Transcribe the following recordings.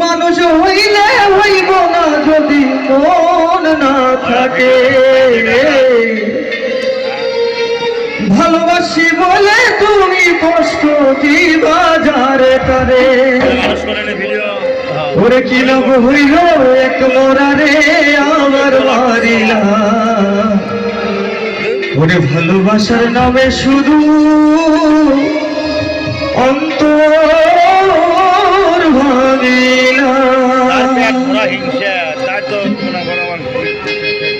মানুষ হইলে হইব না যদি মন না থাকে, ভালোবাসি বলে তুমি কষ্ট দিবা যারে তারে। ওরে কি লাভ হইল এক মোরারে আমার মারিলা, ওরে ভালোবাসার নামে শুধু অন্তর ভাঙিলা।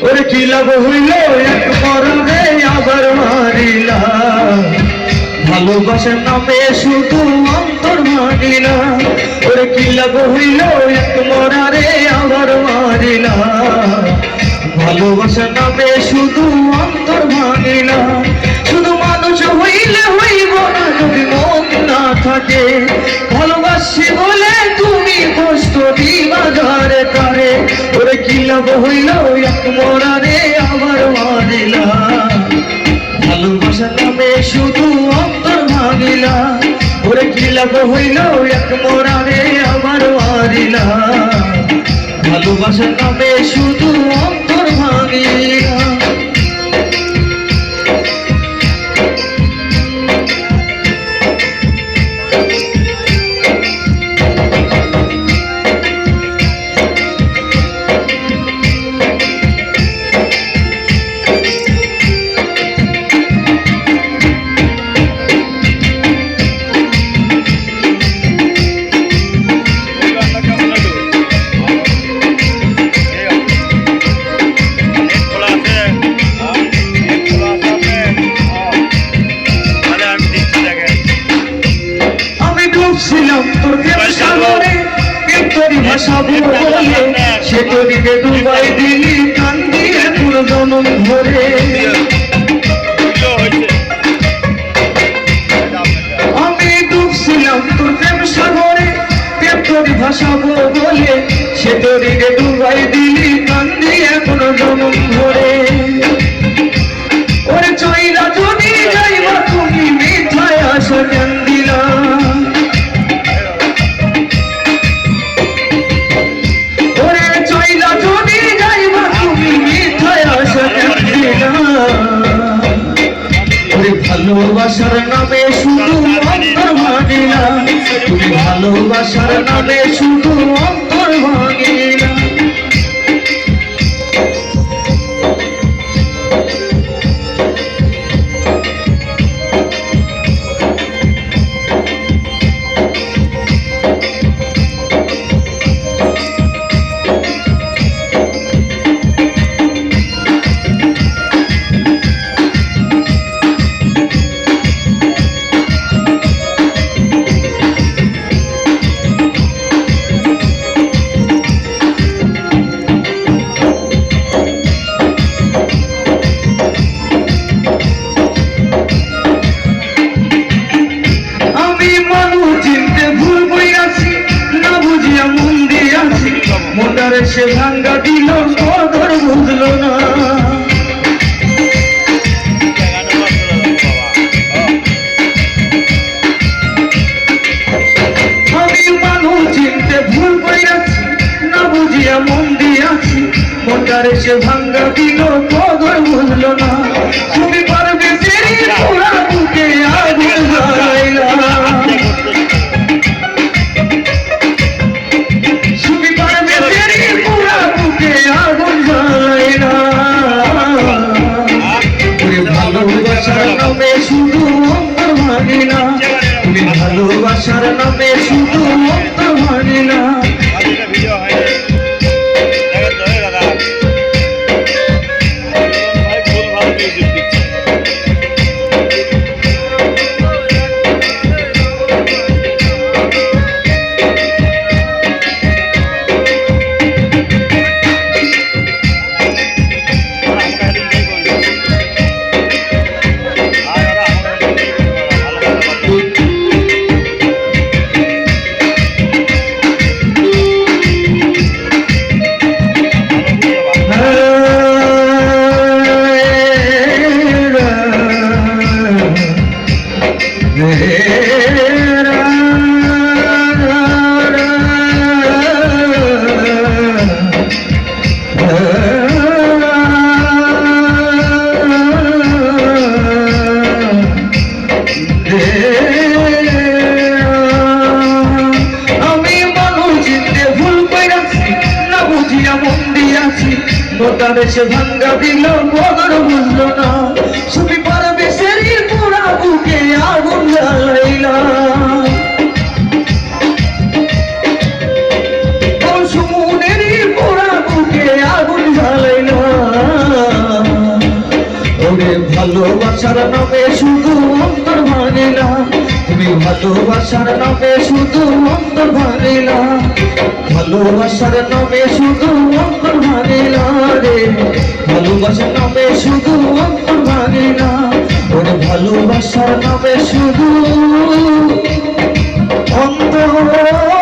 ওরে কি লাভ হইল এক মরণে আবার মারিলা, ভালোবাসার নামে শুধু অন্তর ভাঙিলা। ওরে কি লাভ হইল এক মরারে আবার মারিলা, ভালোবাসার নামে শুধু অন্তর ভাঙিলা। শুধু মানুষ হইলে হইব না যদি মন না থাকে, ভালোবাসি বলে তুমি কষ্ট দিবা যারে তারে। ওরে কি লাভ হইল এক মরারে আবার মারিলা, ভালোবাসার নামে শুধু অন্তর ভাঙিলা। ওরে কি লাভ হইল এক মরারে আবার মারিলা, ভালোবাসার নামে শুধু অন্তর ভাঙিলা। সে তোরিকে ডুবাই দিলি কান্দিয়ে পুরো জনম ভরে। আমি ডুবছিলাম তোর প্রেম সাগরে, প্রেম তোর ভাসাবো বলে সে তোরিকে ডুবাই দিলি কান্দিয়ে পুরো জনম ভরে। ওরে চইলা যদি যাইবা তুমি মিঠায় আসা কেন দিলা, ভালোবাসার নামে শুধু অন্তর ভাঙিলা, তুমি ভালোবাসার নামে শুধু অন্তর ভাঙিলা। মন্দারে সে ভাঙ্গা দিল কদর বুঝলো না, আমি মানুষ চিনতে ভুল করিয়াছি না বুঝিয়া মন দিয়াছি। মন্দারে সে ভাঙ্গা দিল কদর বুঝলো না, তুমি পারবে তেরি পুরা বুকে আগুন জ্বালাইলা। ভালোবাসার নামে শুধু অন্তর ভাঙিলা, তুমি ভালোবাসার নামে শুধু অন্তর ভাঙিলা। ভিডিও জীবনে সে ভাঙ্গা দিল বদর বুঝলো না তুমি পারবে শরীর পুরা বুকে আগুন জ্বালাইলা সুমনেরই পুরা বুকে আগুন জ্বালাইলা ওরে ভালোবাসার নামে শুধু অন্তর ভাঙিলা তুমি ভালোবাসার নামে শুধু অন্তর ভাঙিলা ভালোবাসার নামে শুধু অন্তর ভাঙিলা রে ভালোবাসার নামে শুধু অন্তর ভাঙিলা ওরে ভালোবাসার নামে শুধু অন্তর